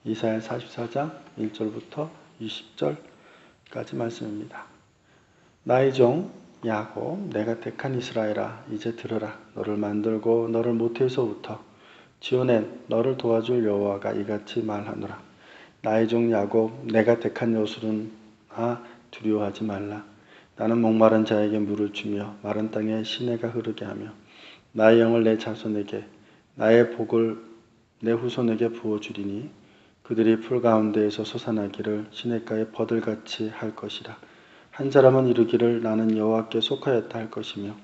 이사야 44장 1절부터 20절까지 말씀입니다. 나의 종 야곱, 내가 택한 이스라엘아, 이제 들으라. 너를 만들고 너를 모태에서부터 지어낸 너를 도와줄 여호와가 이같이 말하노라. 나의 종 야곱, 내가 택한 여수른아, 두려워하지 말라. 나는 목마른 자에게 물을 주며 마른 땅에 시내가 흐르게 하며 나의 영을 내 자손에게 나의 복을 내 후손에게 부어주리니 그들이 풀 가운데에서 솟아나기를 시냇가에 버들같이 할 것이라. 한 사람은 이르기를 나는 여호와께 속하였다 할 것이며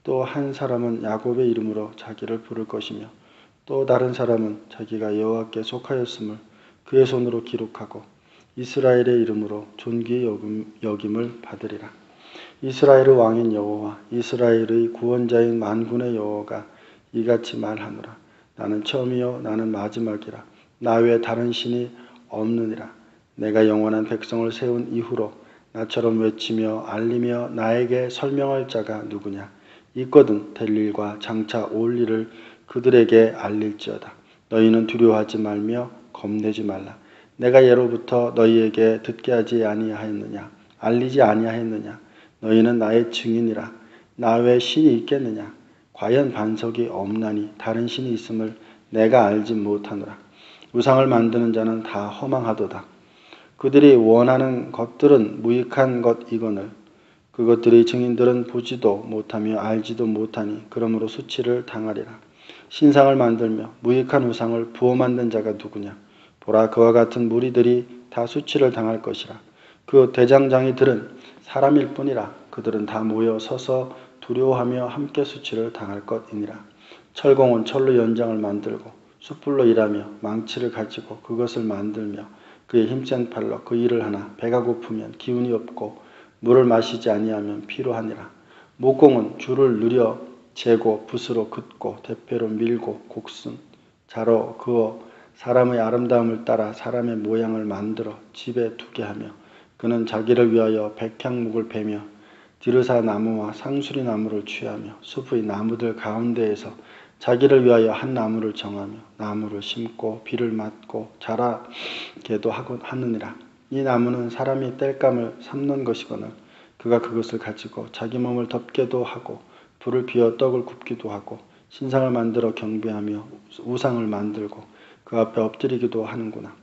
또 한 사람은 야곱의 이름으로 자기를 부를 것이며 또 다른 사람은 자기가 여호와께 속하였음을 그의 손으로 기록하고 이스라엘의 이름으로 존귀 여김을 받으리라. 이스라엘의 왕인 여호와, 이스라엘의 구원자인 만군의 여호와가 이같이 말하노라. 나는 처음이요 나는 마지막이라. 나 외에 다른 신이 없느니라. 내가 영원한 백성을 세운 이후로 나처럼 외치며 알리며 나에게 설명할 자가 누구냐. 있거든 될 일과 장차 올 일을 그들에게 알릴지어다. 너희는 두려워하지 말며 겁내지 말라. 내가 예로부터 너희에게 듣게 하지 아니하였느냐. 알리지 아니하였느냐. 너희는 나의 증인이라. 나 외에 신이 있겠느냐. 과연 반석이 없나니 다른 신이 있음을 내가 알지 못하노라. 우상을 만드는 자는 다 허망하도다. 그들이 원하는 것들은 무익한 것이거늘 그것들의 증인들은 보지도 못하며 알지도 못하니 그러므로 수치를 당하리라. 신상을 만들며 무익한 우상을 부어 만든 자가 누구냐. 보라, 그와 같은 무리들이 다 수치를 당할 것이라. 그 대장장이들은 사람일 뿐이라. 그들은 다 모여 서서 두려워하며 함께 수치를 당할 것이니라. 철공은 철로 연장을 만들고 숯불로 일하며 망치를 가지고 그것을 만들며 그의 힘센 팔로 그 일을 하나 배가 고프면 기운이 없고 물을 마시지 아니하면 피로하니라. 목공은 줄을 누려 재고 붓으로 긋고 대패로 밀고 곡순 자로 그어 사람의 아름다움을 따라 사람의 모양을 만들어 집에 두게 하며 그는 자기를 위하여 백향목을 베며 디르사 나무와 상수리 나무를 취하며 숲의 나무들 가운데에서 자기를 위하여 한 나무를 정하며 나무를 심고 비를 맞고 자라게도 하느니라. 이 나무는 사람이 땔감을 삶는 것이거늘 그가 그것을 가지고 자기 몸을 덮게도 하고 불을 피워 떡을 굽기도 하고 신상을 만들어 경배하며 우상을 만들고 그 앞에 엎드리기도 하는구나.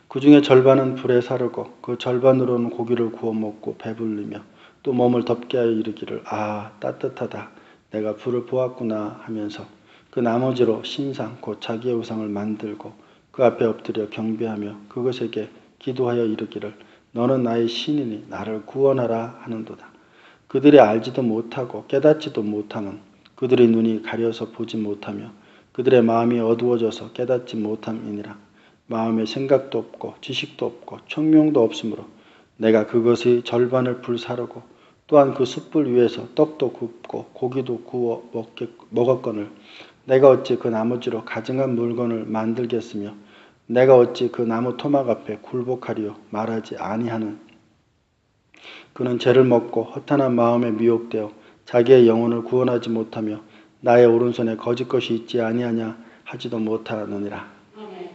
그 중에 절반은 불에 사르고 그 절반으로는 고기를 구워 먹고 배불리며 또 몸을 덮게 하여 이르기를 아 따뜻하다 내가 불을 보았구나 하면서 그 나머지로 신상 곧 자기의 우상을 만들고 그 앞에 엎드려 경배하며 그것에게 기도하여 이르기를 너는 나의 신이니 나를 구원하라 하는도다. 그들이 알지도 못하고 깨닫지도 못함은 그들의 눈이 가려서 보지 못하며 그들의 마음이 어두워져서 깨닫지 못함이니라. 마음에 생각도 없고 지식도 없고 총명도 없으므로 내가 그것의 절반을 불사르고 또한 그 숯불 위에서 떡도 굽고 고기도 구워 먹었거늘 내가 어찌 그 나무지로 가증한 물건을 만들겠으며 내가 어찌 그 나무 토막 앞에 굴복하리요 말하지 아니하는 그는 죄를 먹고 허탄한 마음에 미혹되어 자기의 영혼을 구원하지 못하며 나의 오른손에 거짓 것이 있지 아니하냐 하지도 못하느니라. 아멘.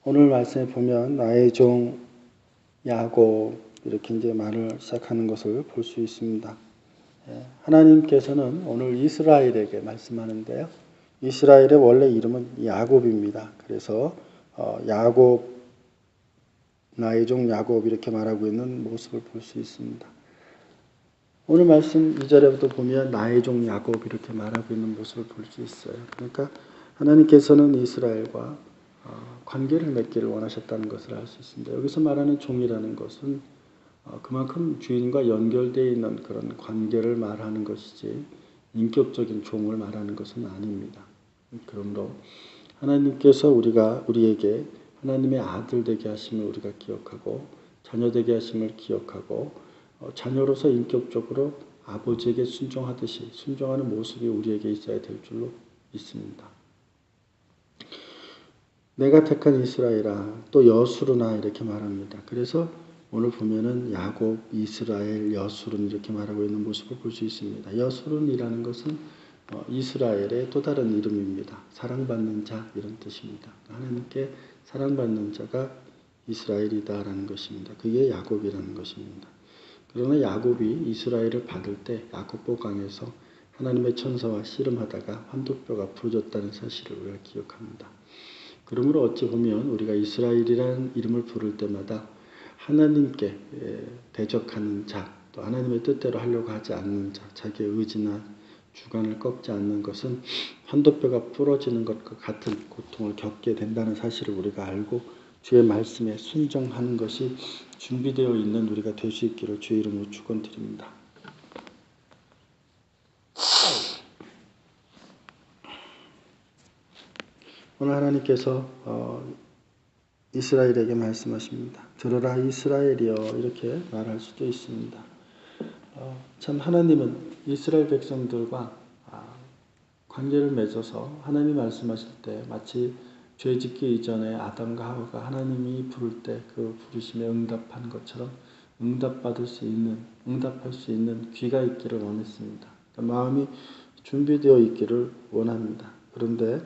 오늘 말씀에 보면 나의 종 야곱 이렇게 이제 말을 시작하는 것을 볼 수 있습니다. 하나님께서는 오늘 이스라엘에게 말씀하는데요. 이스라엘의 원래 이름은 야곱입니다. 그래서 야곱 나의 종 야곱 이렇게 말하고 있는 모습을 볼 수 있습니다. 오늘 말씀 2절에부터 보면 나의 종 야곱 이렇게 말하고 있는 모습을 볼 수 있어요. 그러니까 하나님께서는 이스라엘과 관계를 맺기를 원하셨다는 것을 알 수 있습니다. 여기서 말하는 종이라는 것은 그만큼 주인과 연결되어 있는 그런 관계를 말하는 것이지 인격적인 종을 말하는 것은 아닙니다. 그러므로 하나님께서 우리에게 하나님의 아들 되게 하심을 우리가 기억하고 자녀 되게 하심을 기억하고 자녀로서 인격적으로 아버지에게 순종하듯이 순종하는 모습이 우리에게 있어야 될 줄로 믿습니다. 내가 택한 이스라엘아 또 여수르나 이렇게 말합니다. 그래서 오늘 보면은 야곱, 이스라엘, 여술은 이렇게 말하고 있는 모습을 볼 수 있습니다. 여술은이라는 것은 이스라엘의 또 다른 이름입니다. 사랑받는 자 이런 뜻입니다. 하나님께 사랑받는 자가 이스라엘이다라는 것입니다. 그게 야곱이라는 것입니다. 그러나 야곱이 이스라엘을 받을 때 야곱보강에서 하나님의 천사와 씨름하다가 환도뼈가 부러졌다는 사실을 우리가 기억합니다. 그러므로 어찌 보면 우리가 이스라엘이라는 이름을 부를 때마다 하나님께 대적하는 자, 또 하나님의 뜻대로 하려고 하지 않는 자, 자기의 의지나 주관을 꺾지 않는 것은 환도뼈가 부러지는 것과 같은 고통을 겪게 된다는 사실을 우리가 알고 주의 말씀에 순종하는 것이 준비되어 있는 우리가 될 수 있기를 주의 이름으로 축원드립니다. 오늘 하나님께서 이스라엘에게 말씀하십니다. 들어라 이스라엘이여 이렇게 말할 수도 있습니다. 참 하나님은 이스라엘 백성들과 관계를 맺어서 하나님이 말씀하실 때 마치 죄 짓기 이전에 아담과 하와가 하나님이 부를 때 그 부르심에 응답한 것처럼 응답할 수 있는 귀가 있기를 원했습니다. 그러니까 마음이 준비되어 있기를 원합니다. 그런데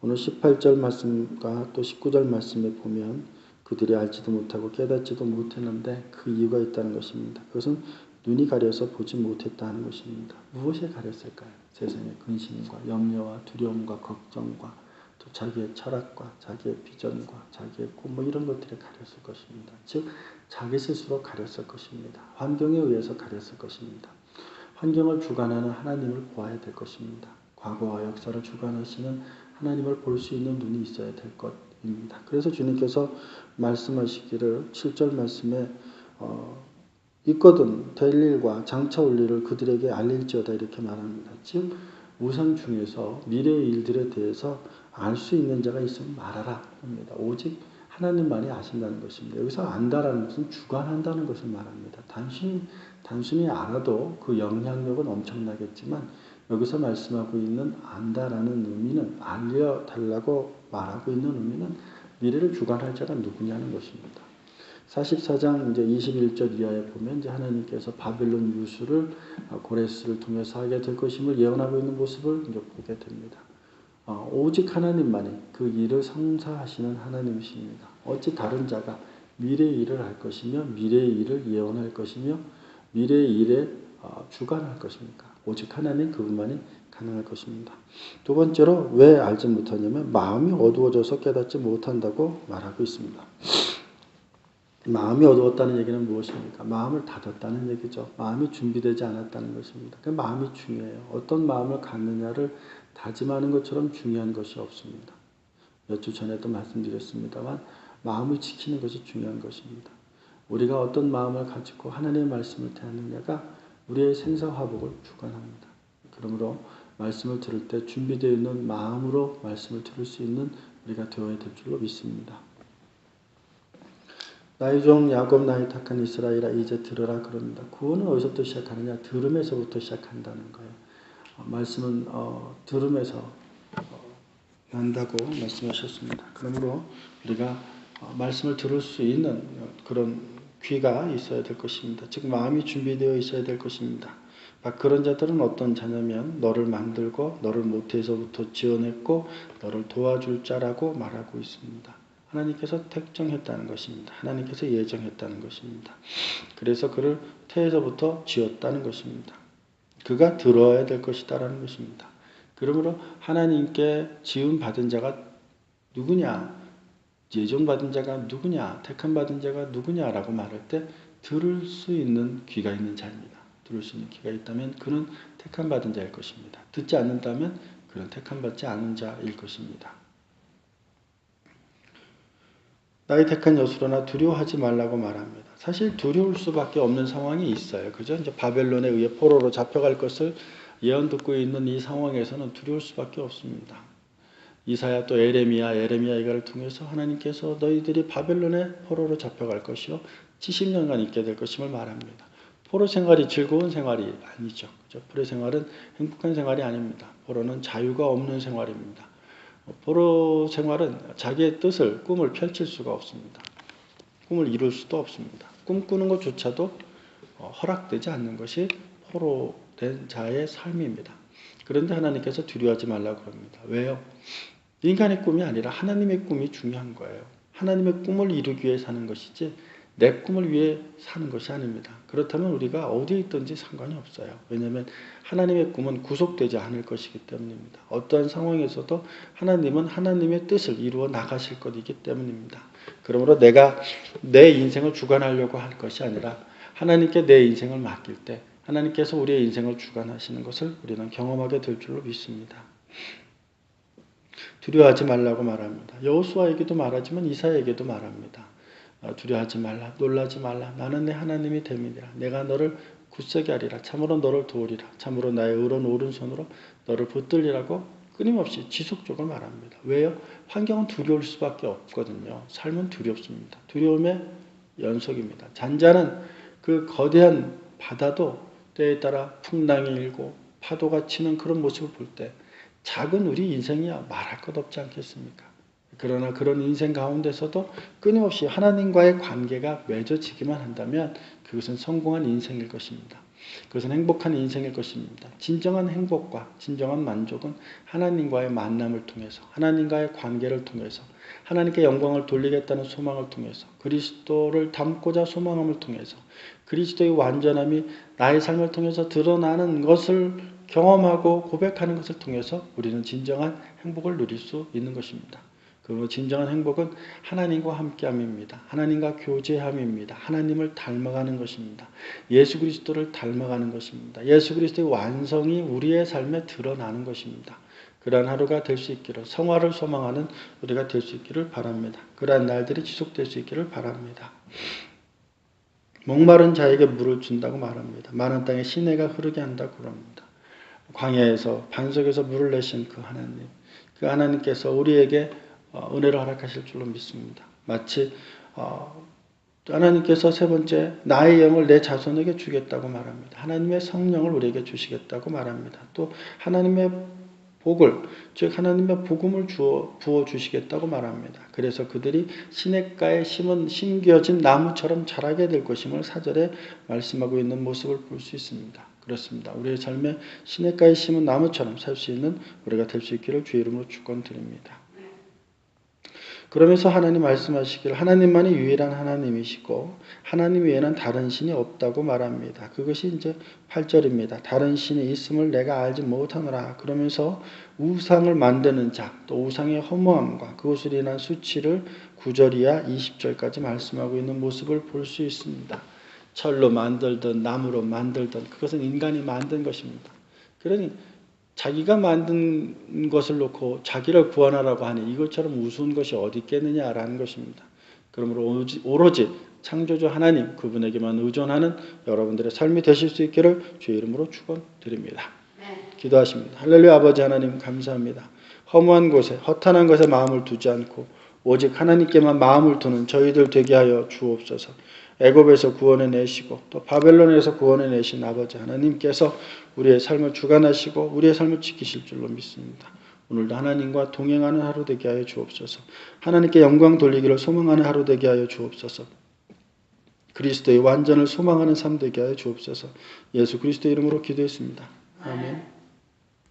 오늘 18절 말씀과 또 19절 말씀에 보면 그들이 알지도 못하고 깨닫지도 못했는데 그 이유가 있다는 것입니다. 그것은 눈이 가려서 보지 못했다는 것입니다. 무엇에 가렸을까요? 세상의 근심과 염려와 두려움과 걱정과 또 자기의 철학과 자기의 비전과 자기의 꿈 이런 것들에 가렸을 것입니다. 즉 자기 스스로 가렸을 것입니다. 환경에 의해서 가렸을 것입니다. 환경을 주관하는 하나님을 보아야 될 것입니다. 과거와 역사를 주관하시는 하나님을 볼 수 있는 눈이 있어야 될 것입니다. 그래서 주님께서 말씀하시기를 7절 말씀에 있거든 될 일과 장차 올 일을 그들에게 알릴지어다 이렇게 말합니다. 즉 우상 중에서 미래의 일들에 대해서 알 수 있는 자가 있으면 말하라 합니다. 오직 하나님만이 아신다는 것입니다. 여기서 안다라는 것은 주관한다는 것을 말합니다. 단순히 알아도 그 영향력은 엄청나겠지만 여기서 말씀하고 있는 안다라는 의미는 알려달라고 말하고 있는 의미는 미래를 주관할 자가 누구냐는 것입니다. 44장 이제 21절 이하에 보면 이제 하나님께서 바벨론 유수를 고레스를 통해서 하게 될 것임을 예언하고 있는 모습을 이제 보게 됩니다. 오직 하나님만이 그 일을 성사하시는 하나님이십니다. 어찌 다른 자가 미래의 일을 할 것이며 미래의 일을 예언할 것이며 미래의 일에 주관할 것입니까? 오직 하나님 그분만이 가능할 것입니다. 두 번째로 왜 알지 못하냐면 마음이 어두워져서 깨닫지 못한다고 말하고 있습니다. 마음이 어두웠다는 얘기는 무엇입니까? 마음을 닫았다는 얘기죠. 마음이 준비되지 않았다는 것입니다. 그 마음이 중요해요. 어떤 마음을 갖느냐를 다짐하는 것처럼 중요한 것이 없습니다. 몇 주 전에도 말씀드렸습니다만 마음을 지키는 것이 중요한 것입니다. 우리가 어떤 마음을 가지고 하나님의 말씀을 대하느냐가 우리의 생사화복을 주관합니다. 그러므로 말씀을 들을 때 준비되어 있는 마음으로 말씀을 들을 수 있는 우리가 되어야 될 줄로 믿습니다. 나의 종 야곱 나의 택한 이스라엘아 이제 들으라 그럽니다. 구원은 어디서부터 시작하느냐? 들음에서부터 시작한다는 거예요. 말씀은 들음에서 난다고 말씀하셨습니다. 그러므로 우리가 말씀을 들을 수 있는 그런 귀가 있어야 될 것입니다. 즉 마음이 준비되어 있어야 될 것입니다. 그런 자들은 어떤 자냐면 너를 만들고 너를 모태에서부터 지어냈고 너를 도와줄 자라고 말하고 있습니다. 하나님께서 택정했다는 것입니다. 하나님께서 예정했다는 것입니다. 그래서 그를 태에서부터 지었다는 것입니다. 그가 들어야 될 것이다라는 것입니다. 그러므로 하나님께 지음 받은 자가 누구냐, 예정받은 자가 누구냐, 택함 받은 자가 누구냐라고 말할 때 들을 수 있는 귀가 있는 자입니다. 들을 수 있는 귀가 있다면 그는 택함 받은 자일 것입니다. 듣지 않는다면 그는 택함 받지 않은 자일 것입니다. 나의 택한 여수로나 두려워하지 말라고 말합니다. 사실 두려울 수밖에 없는 상황이 있어요. 그죠? 이제 바벨론에 의해 포로로 잡혀갈 것을 예언 듣고 있는 이 상황에서는 두려울 수밖에 없습니다. 이사야 또 에레미야 이가를 통해서 하나님께서 너희들이 바벨론에 포로로 잡혀갈 것이요 70년간 있게 될 것임을 말합니다. 포로 생활이 즐거운 생활이 아니죠. 그죠? 포로 생활은 행복한 생활이 아닙니다. 포로는 자유가 없는 생활입니다. 포로 생활은 자기의 뜻을, 꿈을 펼칠 수가 없습니다. 꿈을 이룰 수도 없습니다. 꿈꾸는 것조차도 허락되지 않는 것이 포로된 자의 삶입니다. 그런데 하나님께서 두려워하지 말라고 합니다. 왜요? 인간의 꿈이 아니라 하나님의 꿈이 중요한 거예요. 하나님의 꿈을 이루기 위해 사는 것이지 내 꿈을 위해 사는 것이 아닙니다. 그렇다면 우리가 어디에 있든지 상관이 없어요. 왜냐하면 하나님의 꿈은 구속되지 않을 것이기 때문입니다. 어떠한 상황에서도 하나님은 하나님의 뜻을 이루어 나가실 것이기 때문입니다. 그러므로 내가 내 인생을 주관하려고 할 것이 아니라 하나님께 내 인생을 맡길 때 하나님께서 우리의 인생을 주관하시는 것을 우리는 경험하게 될 줄로 믿습니다. 두려워하지 말라고 말합니다. 여호수아에게도 말하지만 이사야에게도 말합니다. 두려워하지 말라, 놀라지 말라. 나는 내 하나님이 됨이니라. 내가 너를 굳세게 하리라. 참으로 너를 도우리라. 참으로 나의 의로운 오른손으로 너를 붙들리라고 끊임없이 지속적으로 말합니다. 왜요? 환경은 두려울 수밖에 없거든요. 삶은 두렵습니다. 두려움의 연속입니다. 잔잔한 그 거대한 바다도 때에 따라 풍랑이 일고 파도가 치는 그런 모습을 볼 때 작은 우리 인생이야 말할 것 없지 않겠습니까? 그러나 그런 인생 가운데서도 끊임없이 하나님과의 관계가 맺어지기만 한다면 그것은 성공한 인생일 것입니다. 그것은 행복한 인생일 것입니다. 진정한 행복과 진정한 만족은 하나님과의 만남을 통해서 하나님과의 관계를 통해서 하나님께 영광을 돌리겠다는 소망을 통해서 그리스도를 닮고자 소망함을 통해서 그리스도의 완전함이 나의 삶을 통해서 드러나는 것을 경험하고 고백하는 것을 통해서 우리는 진정한 행복을 누릴 수 있는 것입니다. 그 진정한 행복은 하나님과 함께함입니다. 하나님과 교제함입니다. 하나님을 닮아가는 것입니다. 예수 그리스도를 닮아가는 것입니다. 예수 그리스도의 완성이 우리의 삶에 드러나는 것입니다. 그러한 하루가 될 수 있기를 성화를 소망하는 우리가 될 수 있기를 바랍니다. 그러한 날들이 지속될 수 있기를 바랍니다. 목마른 자에게 물을 준다고 말합니다. 마른 땅에 시내가 흐르게 한다고 그럽니다. 광야에서 반석에서 물을 내신 그 하나님, 그 하나님께서 우리에게 은혜를 허락하실 줄로 믿습니다. 마치 하나님께서 세 번째 나의 영을 내 자손에게 주겠다고 말합니다. 하나님의 성령을 우리에게 주시겠다고 말합니다. 또 하나님의 복을 즉 하나님의 복음을 부어 주시겠다고 말합니다. 그래서 그들이 시냇가에 심겨진 나무처럼 자라게 될 것임을 4절에 말씀하고 있는 모습을 볼 수 있습니다. 그렇습니다. 우리의 삶에 시냇가에 심은 나무처럼 살 수 있는 우리가 될 수 있기를 주의 이름으로 축원드립니다. 그러면서 하나님 말씀하시기를 하나님만이 유일한 하나님이시고 하나님 외에는 다른 신이 없다고 말합니다. 그것이 이제 8절입니다. 다른 신이 있음을 내가 알지 못하노라. 그러면서 우상을 만드는 자, 또 우상의 허무함과 그것으로 인한 수치를 9절 이하 20절까지 말씀하고 있는 모습을 볼 수 있습니다. 철로 만들든 나무로 만들든 그것은 인간이 만든 것입니다. 그러니 자기가 만든 것을 놓고 자기를 구원하라고 하니 이것처럼 우스운 것이 어디 있겠느냐라는 것입니다. 그러므로 오로지 창조주 하나님 그분에게만 의존하는 여러분들의 삶이 되실 수 있기를 주의 이름으로 축원드립니다. 기도하십니다. 할렐루야. 아버지 하나님 감사합니다. 허무한 곳에 허탄한 것에 마음을 두지 않고 오직 하나님께만 마음을 두는 저희들 되게 하여 주옵소서. 애굽에서 구원해 내시고 또 바벨론에서 구원해 내신 아버지 하나님께서 우리의 삶을 주관하시고 우리의 삶을 지키실 줄로 믿습니다. 오늘도 하나님과 동행하는 하루 되게 하여 주옵소서. 하나님께 영광 돌리기를 소망하는 하루 되게 하여 주옵소서. 그리스도의 완전을 소망하는 삶 되게 하여 주옵소서. 예수 그리스도의 이름으로 기도했습니다. 아멘.